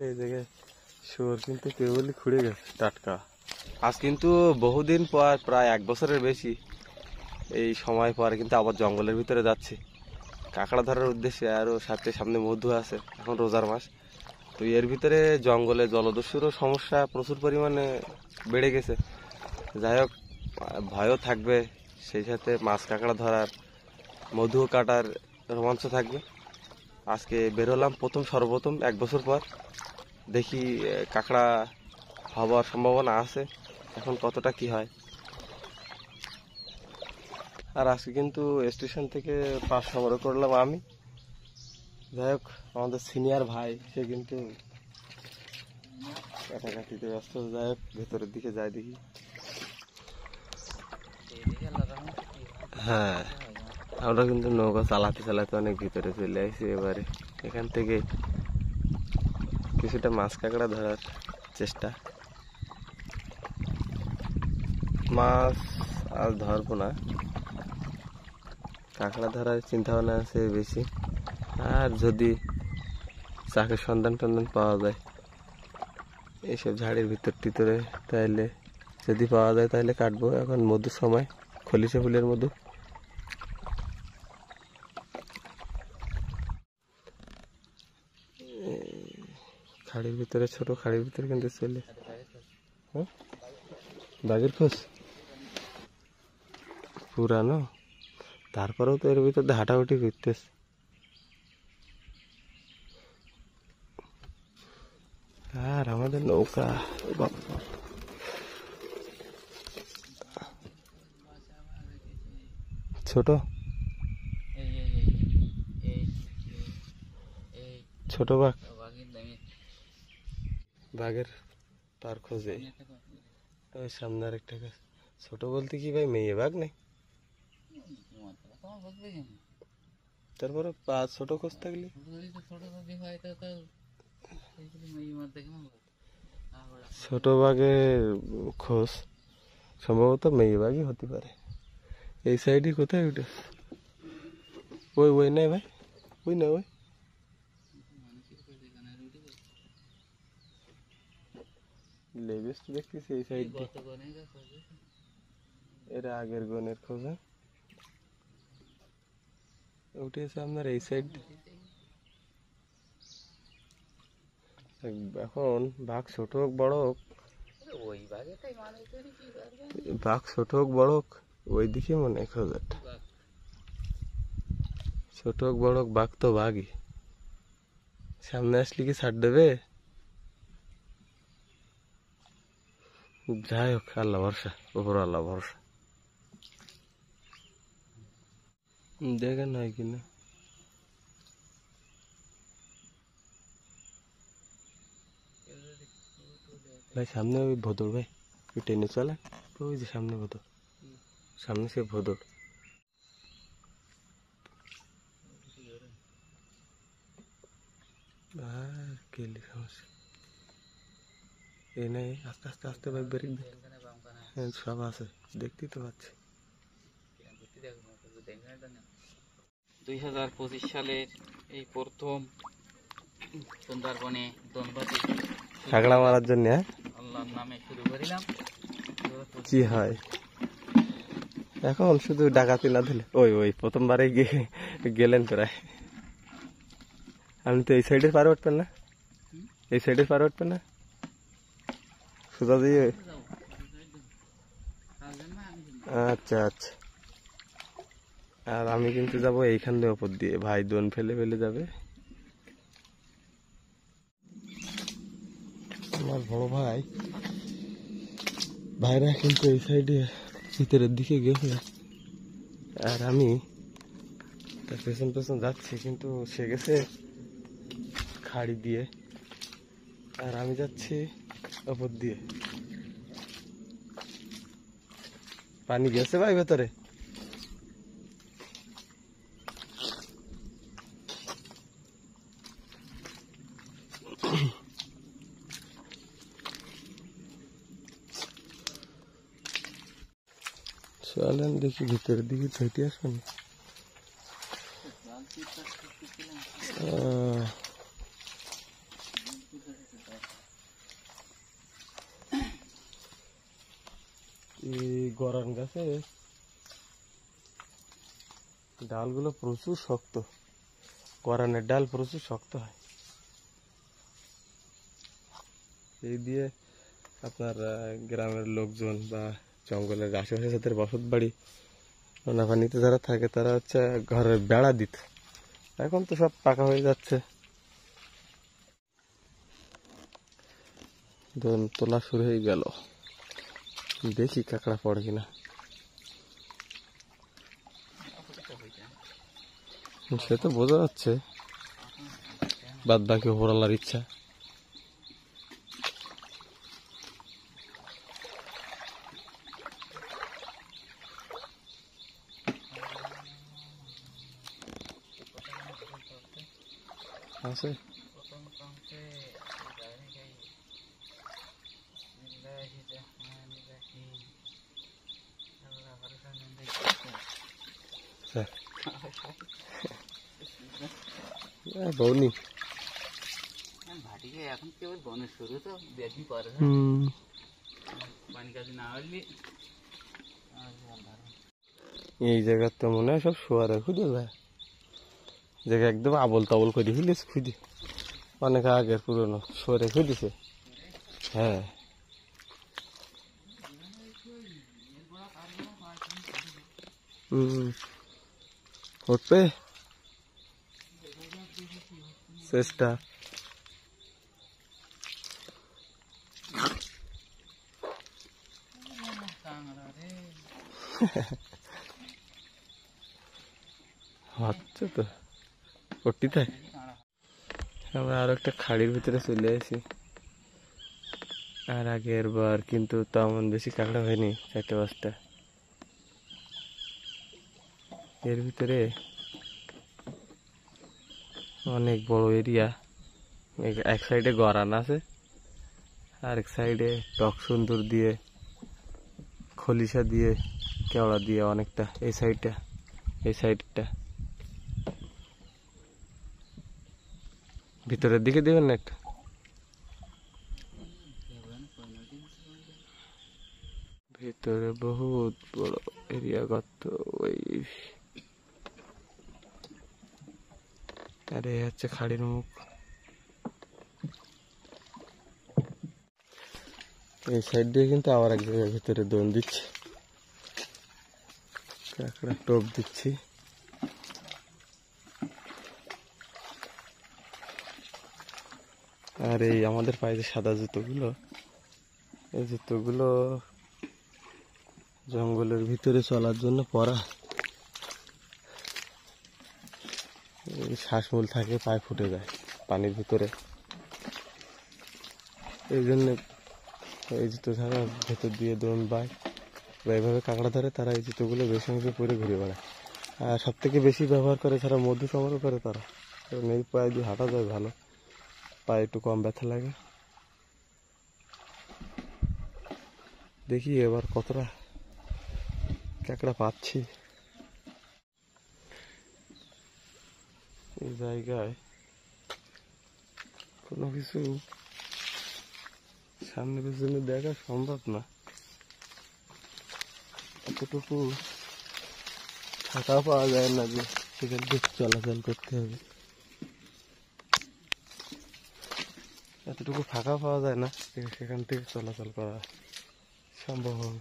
এই জায়গায় শুয়োর কিন্তু কেবলই খুঁড়ে গেছে টাটকা। আজ কিন্তু বহুদিন পর, প্রায় 1 বছরের বেশি এই সময় পর কিন্তু আবার জঙ্গলের ভিতরে যাচ্ছি কাঁকড়া ধরার উদ্দেশ্যে। আরও সাথে সামনে মধু আছে, এখন রোজার মাস। তো এর ভিতরে জঙ্গলে জলদস্যুরও সমস্যা প্রচুর পরিমাণে বেড়ে গেছে। যাই হোক, ভয়ও থাকবে, সেই সাথে মাছ কাঁকড়া ধরার, মধু কাটার রোমাঞ্চ থাকবে। আজকে বেরোলাম সর্বপ্রথম 1 বছর পর। দেখি কাঁকড়া হওয়ার সম্ভাবনা আছে, এখন কতটা কি হয়। আর আজকে কিন্তু স্টেশন থেকে পাস সংগ্রহ করলাম আমি। যাই হোক, আমাদের সিনিয়র ভাই সে কিন্তু কাটাকাটিতে ব্যস্ত। যাই হোক, ভেতরের দিকে যাই দেখি। হ্যাঁ, আমরা কিন্তু নৌকা চালাতে চালাতে অনেক ভিতরে চলে আসছি। এবারে এখান থেকে কিছুটা মাছ কাঁকড়া ধরার চেষ্টা। মাছ আর ধরবো না, কাঁকড়া ধরার চিন্তা ভাবনা আছে বেশি। আর যদি চাকের সন্ধান টন্ধান পাওয়া যায় এইসব ঝাড়ের ভিতরে, তাহলে যদি পাওয়া যায় তাহলে কাটবো। এখন মধুর সময়, খলিশা ফুলের মধু। খাড়ির ভিতরে, ছোট খাড়ির ভিতরে কিন্তু চলে। হ্যাঁ, বাঘের খোঁজ পুরানো, তারপরেও তো এর ভিতরে হাঁটাহুটি করতেছে। আর আমাদের নৌকা ছোট ছোট বাঘ, বাঘের পার খোঁজে। ওই সামনে আরেকটা গাছ। ছোট বলতে কি ভাই, মেয়ে বাঘ নেই, তারপরে পা ছোট খোঁজ থাকলে ছোট বাঘের খোঁজ সম্ভবত মেয়ে বাঘই হতে পারে। এই সাইডে কোথায় উঠে? ওই নাই ভাই, ওই না, ওই লেগেস্ট দেখতেছি এই সাইড দিয়ে। এরা আগের গনের খোঁজে উঠেছে আপনার এই সাইড। এখন বাঘ ছোট হোক বড় হোক, বাঘ ছোট হোক বড় হোক, ওই দিকে মনে হয় খোঁজাটা। ছোট হোক বড় হোক, বাঘ তো বাঘই। সামনে আসলে কি ছাড় দেবে? যাই হোক, আল্লাহ ভরসা, ওপর আল্লাহ ভরসা। দেখেন হয় কিনা। ভাই সামনে ওই ভদর, ভাই ওই টেনে চলে, ওই যে সামনে ভদর, সামনে সে ভদর। আর কেলি সমস্যা এই নাই, আস্তে আস্তে আস্তে ভাই ব্রেক দে। হ্যাঁ, সব আছে, দেখতেই তো পাচ্ছি। 2025 সালের এই প্রথম সুন্দরবনে দনবাতি কাঁকড়া মারার জন্য আল্লাহর নামে শুরু করিলাম। কি হয় এখন? শুধু ডাকাতি না দিলে ওই প্রথমবারে গেলেন প্রায়। আপনি তো এই সাইডের পারে উঠবেন না, এই সাইডের পারে উঠবেন না, সোজা দিয়ে। আচ্ছা আচ্ছা, আর আমি কিন্তু যাবো এইখান দিয়ে ওপর দিয়ে। ভাই দোন ফেলে ফেলে যাবে। আমার বড় ভাইরা কিন্তু এই সাইডে ভিতরের দিকে গেছে, আর আমি তার পেছন পেছন যাচ্ছি। কিন্তু সে গেছে খাড়ি দিয়ে, আর আমি যাচ্ছি ওপর দিয়ে। পানি গেছে ভাই ভেতরে। চলেন দেখি ভিতরের দিকে হেঁটে আসুন। এই গরান গাছে ডালগুলো প্রচুর শক্ত, গরানের ডাল প্রচুর শক্ত হয়। এই দিয়ে আপনার গ্রামের লোকজন বা জঙ্গলের আশেপাশে যাদের বসত বাড়ি নোনাপানিতে যারা থাকে তারা হচ্ছে ঘরের বেড়া দিত। এখন তো সব পাকা হয়ে যাচ্ছে। দোন তোলা শুরু হয়ে গেল, দেখি কাঁকড়া পড়ে কিনা। সে তো বোঝা যাচ্ছে, বাদ বাকি ওপরালার ইচ্ছা। আছে বৌনি ভাটিকে এখন কেবল বনের শুরু তো বেশি পরে পানি কাজে না হলে এই জায়গার তো মনে হয় সব শোয়ারে খুঁজে যায়, জায়গা একদম আবল তাবল করে ফেলেছে খুঁজে, অনেক আগের পুরনো শোয়ারে খুঁজেছে। হ্যাঁ উঠবে চেষ্টা। হচ্ছে তো পট্টিতে আমরা আরো একটা খাড়ির ভিতরে চলে আসি। আর আগের বার কিন্তু তেমন বেশি কাঁকড়া হয়নি, 4-5টা। এর ভিতরে অনেক বড় এরিয়া, এক সাইডে গরান আছে, আরেক সাইডে টক সুন্দর দিয়ে খলিশা দিয়ে কেওড়া দিয়ে অনেকটা। এই সাইডটা ভিতরের দিকে দিবেন না একটা। ভিতরে বহুত বড় এরিয়া গর্ত। ওই আরে হচ্ছে খাড়ির মুখ। এই সাইড দিয়ে কিন্তু আবার এক জায়গায় ভিতরে দোন দিচ্ছি, কাঁকড়া টোপ দিচ্ছি। আর এই আমাদের পায়ে যে সাদা জুতোগুলো, এই জুতোগুলো জঙ্গলের ভিতরে চলার জন্য পরা। শ্বাসমূল থাকে, পায়ে ফুটে যায় পানির ভিতরে, এই জন্য এই জুতো ছাড়া ভেতর দিয়ে দোন বায় বা এইভাবে কাঁকড়া ধরে তারা এই জুতোগুলো বেশি অংশে পরে ঘুরে বেড়ায়। আর সব থেকে বেশি ব্যবহার করে যারা মধু সংগ্রহ করে তারা, কারণ এই পায়ে দিয়ে হাঁটা যায় ভালো, পায়ে একটু কম ব্যথা লাগে। দেখি এবার কতটা কাঁকড়া পাচ্ছি। এই জায়গায় কোনো কিছু সামনে পেছনে দেখা সম্ভব না, এতটুকু ফাঁকা পাওয়া যায় না যে সেখান থেকে চলাচল করতে হবে। এতটুকু ফাঁকা পাওয়া যায় না সেখান থেকে চলাচল করা সম্ভব হবে।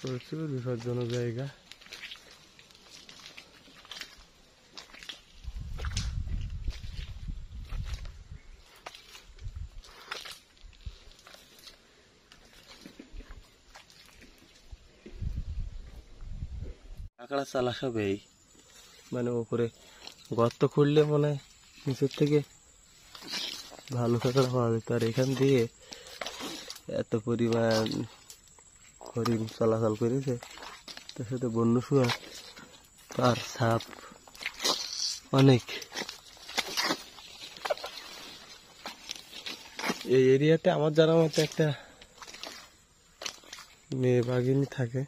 প্রচুর বিপজ্জনক জায়গা। কাঁকড়া চালা সব এই মানে ওপরে গর্ত খুঁড়লে মনে হয় নিচের থেকে ভালো কাঁকড়া পাওয়া যেত। আর এখান দিয়ে এত পরিমাণ হরিণ চলাচল করেছে, তার সাথে বন্য শুয়ার, তার সাপ অনেক। এই এরিয়াতে আমার জানার মতো একটা মেয়ে বাঘিনী থাকে।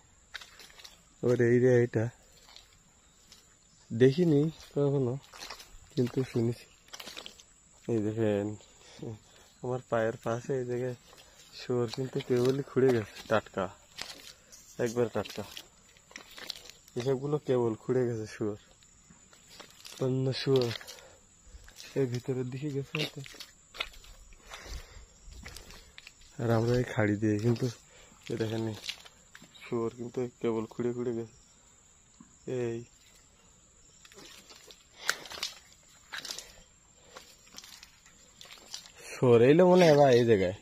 ওর এরিয়া এটা দেখিনি কখনো, কিন্তু শুনেছি। এই দেখেন আমার পায়ের পাশে এই জায়গায় শুয়োর কিন্তু কেবলই খুঁড়ে গেছে টাটকা। একবার টাটকা। এসবগুলো কেবল খুঁড়ে গেছে শুয়োর, অন্য শুয়োর এর ভিতরের দিকে গেছে হয়তো। আর আমরা এই খাড়ি দিয়ে কিন্তু দেখেন শুয়োর কিন্তু কেবল খুঁড়ে খুঁড়ে গেছে। এই শুয়োর এলো মনে হয় ভাই এই জায়গায়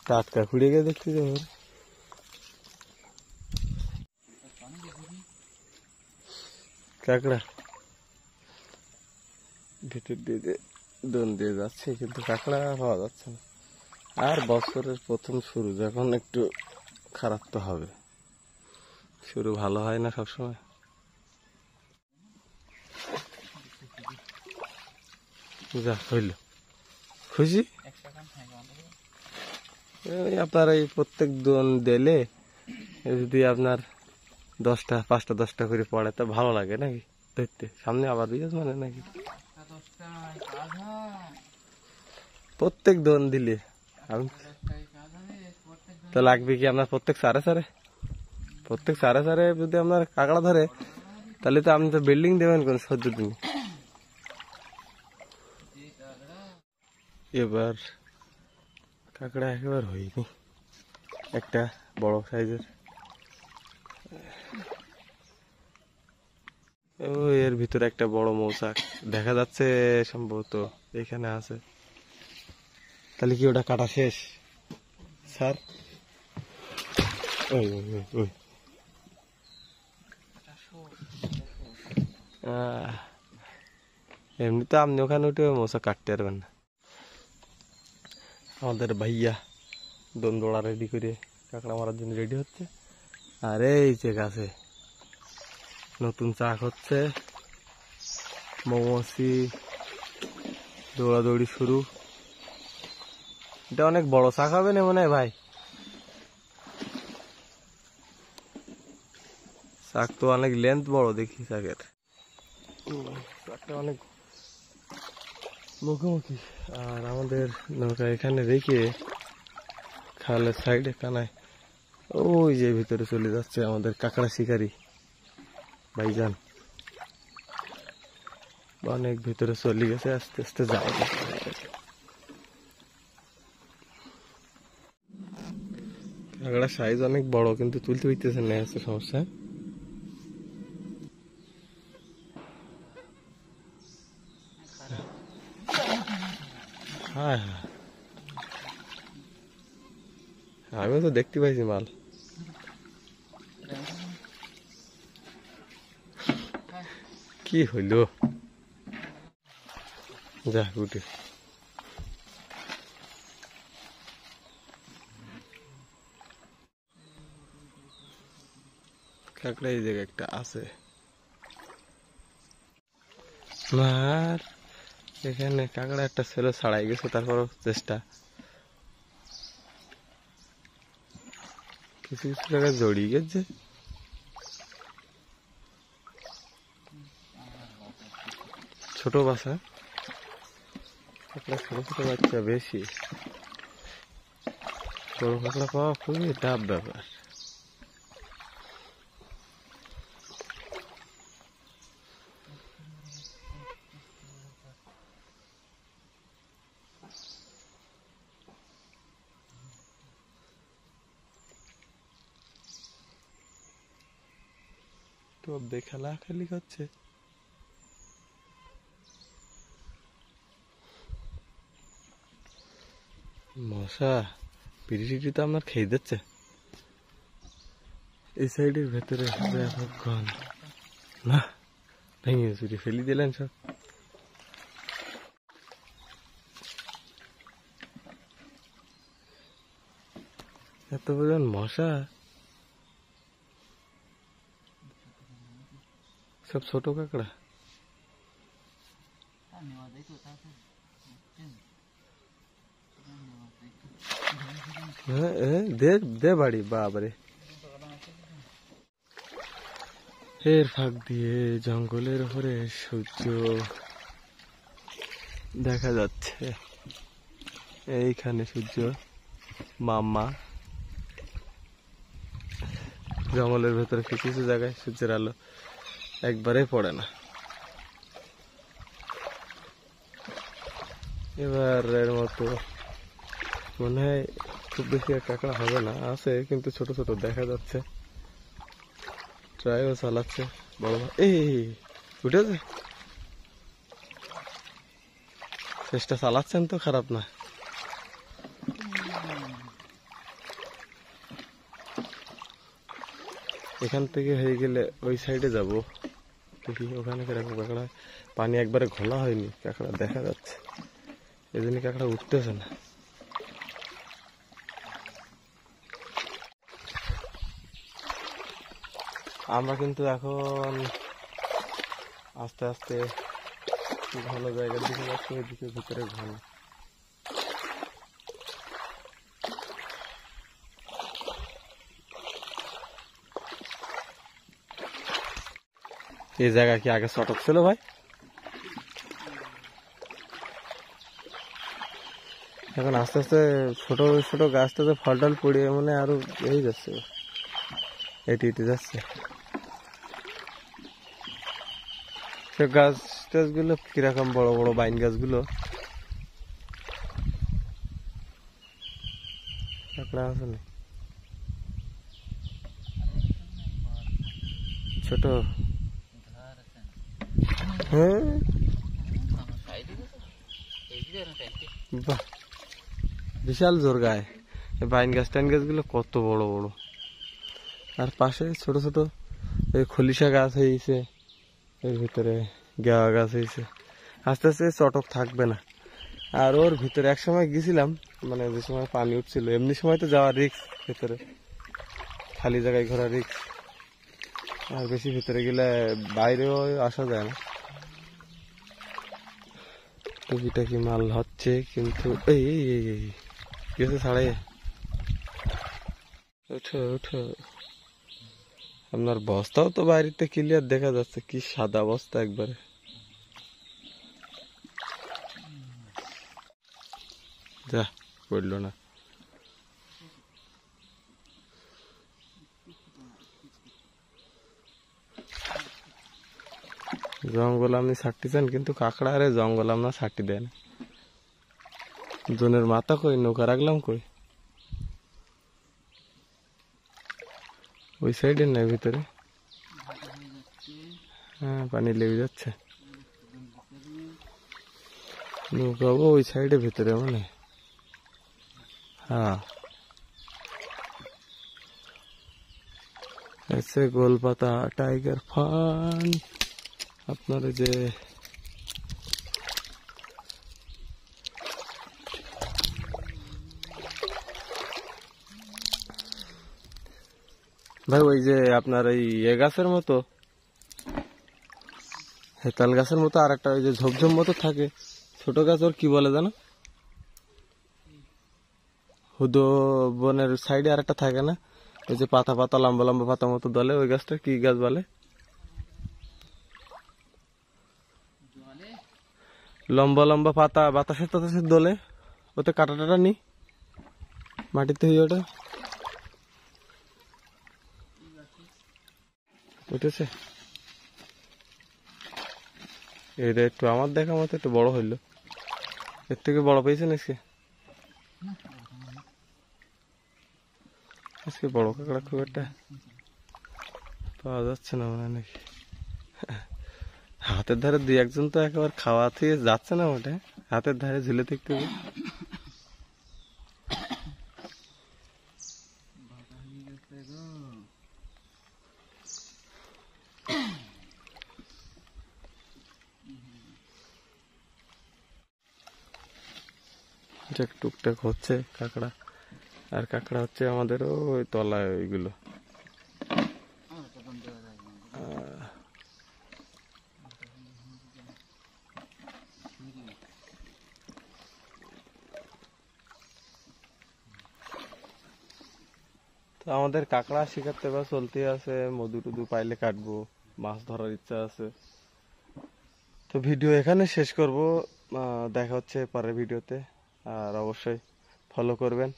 টাটকা খুঁড়ে গিয়ে দেখতে যাবো। কাঁকড়া ভিতর দিয়ে দোন দিয়ে যাচ্ছে কিন্তু কাঁকড়া পাওয়া যাচ্ছে না। আর বছরের প্রথম শুরু, যখন একটু খারাপ তো হবে, শুরু ভালো হয় না সবসময়। যা হইল খুশি। আপনার এই প্রত্যেক দোন দিলে যদি আপনার 10টা 5টা 10টা করে পড়ে তা ভালো লাগে নাকি ধরতে? সামনে আবার রিয়াজ মানে নাকি প্রত্যেক দোন দিলে তো লাগবে কি আপনার প্রত্যেক সাড়ে সাড়ে যদি আপনার কাঁকড়া ধরে তাহলে তো আপনি তো বিল্ডিং দেবেন কোন 14 দিন। এবার কাঁকড়া একেবারে হয়নি, একটা বড় সাইজের। ও এর ভিতরে একটা বড় মৌচাক দেখা যাচ্ছে, সম্ভবত এখানে আছে। তাহলে কি ওটা কাটা শেষ স্যার? ওই ওই ওই ওই এমনি তো আপনি ওখানে উঠে মৌচাক কাটতে পারবেন না। আমাদের ভাইয়া দোন দোড়া রেডি করে কাঁকড়া মারার জন্য রেডি হচ্ছে। আর এই যে গাছে নতুন চাক হচ্ছে, মৌমাছি দৌড়াদৌড়ি শুরু। এটা অনেক বড় চাক হবে না মনে হয় ভাই? চাক তো অনেক লেন্থ বড় দেখি চাকের, চাকটা অনেক মুখোমুখি। আর আমাদের নৌকা এখানে রেখে খালের সাইডে কানায় ওই যে ভিতরে চলে যাচ্ছে আমাদের কাঁকড়া শিকারি ভাইজান, অনেক ভিতরে চলে গেছে, আস্তে আস্তে যাওয়া কাঁকড়ার সাইজ অনেক বড় কিন্তু তুলতে হইতেছে না, আছে সমস্যা। হ্যাঁ হ্যাঁ আমিও তো দেখতে পাইছি মাল। কি হইল যা উঠে কাঁকড়া এই জায়গায় একটা আছে। আর এখানে কাঁকড়া একটা ছেলে ছাড়াই গেছে, তারপরও চেষ্টা কিছু কিছু জায়গায় জড়িয়ে গেছে। ছোট বাসা কাঁকড়া, ছোট ছোট বাচ্চা বেশি, বড় কাঁকড়া পাওয়া খুবই টাফ ব্যাপার। তো খেলাখালি করছে। মশা পিড়ি তো আপনার খেয়ে দিচ্ছে এই সাইডের ভেতরে ব্যাপকক্ষণ। না ভেঙে চুরি ফেলি দিলেন সব। এত পরিমাণ মশা, সব ছোট কাঁকড়া। দে বাড়ি বাবারে। এর ফাঁক দিয়ে জঙ্গলের উপরে সূর্য দেখা যাচ্ছে, এইখানে সূর্য মামা জঙ্গলের ভেতরে কিছু কিছু জায়গায় সূর্যের আলো একবারেই পড়ে না। এবারের মতো মনে হয় খুব বেশি আর কাঁকড়া হবে না, আছে কিন্তু ছোট ছোট দেখা যাচ্ছে। ট্রাইও চালাচ্ছে বড় ভাই। এই উঠেছে, চেষ্টা চালাচ্ছেন তো, খারাপ না। এখান থেকে হয়ে গেলে ওই সাইডে যাব, দেখি ওখানে কিরকম কাঁকড়া। পানি একবারে ঘোলা হয়নি, কাঁকড়া দেখা যাচ্ছে, এই জন্য কাঁকড়া উঠতেছে না। আমরা কিন্তু এখন আস্তে আস্তে ভালো জায়গার দিকে যাচ্ছি, ওইদিকে ভিতরে ঘন। এই জায়গা কি আগে চটক ছিল ভাই? এখন আস্তে আস্তে ছোট ছোট গাছটাতে ফল টল পড়িয়ে মানে আরো এই যাচ্ছে, এটি যাচ্ছে। সে গাছ টাছগুলো কিরকম বড় বড় বাইন গাছগুলো, কাঁকড়া আছে না ছোট? হ্যাঁ বাহ, বিশাল জোর গায়ে। বাইন গাছ টাইন গাছগুলো কত বড় বড়, আর পাশে ছোট ছোট এই খলিশা গাছ হয়েছে, এর ভিতরে গেওয়া গাছ হয়েছে। আস্তে আস্তে চটক থাকবে না। আর ওর ভিতরে এক সময় গেছিলাম, মানে যে সময় পানি উঠছিল, এমনি সময় তো যাওয়া রিক্স, ভেতরে খালি জায়গায় ঘোরা রিক্স। আর বেশি ভিতরে গেলে বাইরেও আসা যায় না। টুকিটা কি মাল হচ্ছে কিন্তু, এই এই এই এই কি হচ্ছে ছাড়াই, উঠো উঠো। আপনার বস্তাও তো বাইরেতে ক্লিয়ার দেখা যাচ্ছে, কি সাদা বস্তা একবারে। যা পড়লো না। জঙ্গল আপনি ছাড়তেছেন কিন্তু কাঁকড়া আরে জঙ্গল আপনার ছাড়তে দেয় না। জনের মাথা কই, নৌকা রাখলাম কই? ওই সাইডে না ভিতরে? হ্যাঁ পানি লেগে যাচ্ছে, নৌকা ওই সাইডে ভিতরে মানে। হ্যাঁ এসে গোলপাতা টাইগার ফান আপনার যে ভাই, ওই যে আপনার এই গাছের মতো, হেতাল গাছের মতো আর একটা ওই যে ঝোপঝোপ মতো থাকে ছোট গাছ, ওর কি বলে জানো? হুদো বনের সাইডে আর একটা থাকে না, ওই যে পাতা পাতা লম্বা লম্বা পাতা মতো দলে, ওই গাছটা কি গাছ বলে? লম্বা লম্বা পাতা বাতাসে তাতাসে দোলে, ওতে কাটা টাটা নি মাটিতে হয়ে ওটা উঠেছে। এটা একটু আমার দেখা মতো একটু বড় হইলো, এর থেকে বড় পেয়েছেন আজকে? আজকে বড় কাঁকড়া খুব একটা পাওয়া যাচ্ছে না মনে হয় নাকি। হাতের ধারে দুই একজন তো একেবারে খাওয়া থেকে যাচ্ছে না ওটা, হাতের ধারে ঝুলে থাকতে হবে। টুকটাক হচ্ছে কাঁকড়া, আর কাঁকড়া হচ্ছে আমাদের ওই তলায় ওইগুলো। তো আমাদের কাঁকড়া শিখাতে বা চলতে আছে, মধু টুধু পাইলে কাটবো, মাছ ধরার ইচ্ছা আছে। তো ভিডিও এখানে শেষ করব, দেখা হচ্ছে পরের ভিডিওতে। আর অবশ্যই ফলো করবেন,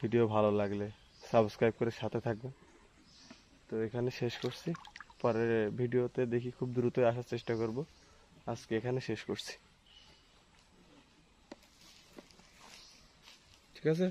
ভিডিও ভালো লাগলে সাবস্ক্রাইব করে সাথে থাকবেন। তো এখানে শেষ করছি, পরের ভিডিওতে দেখি খুব দ্রুতই আসার চেষ্টা করব। আজকে এখানে শেষ করছি, ঠিক আছে।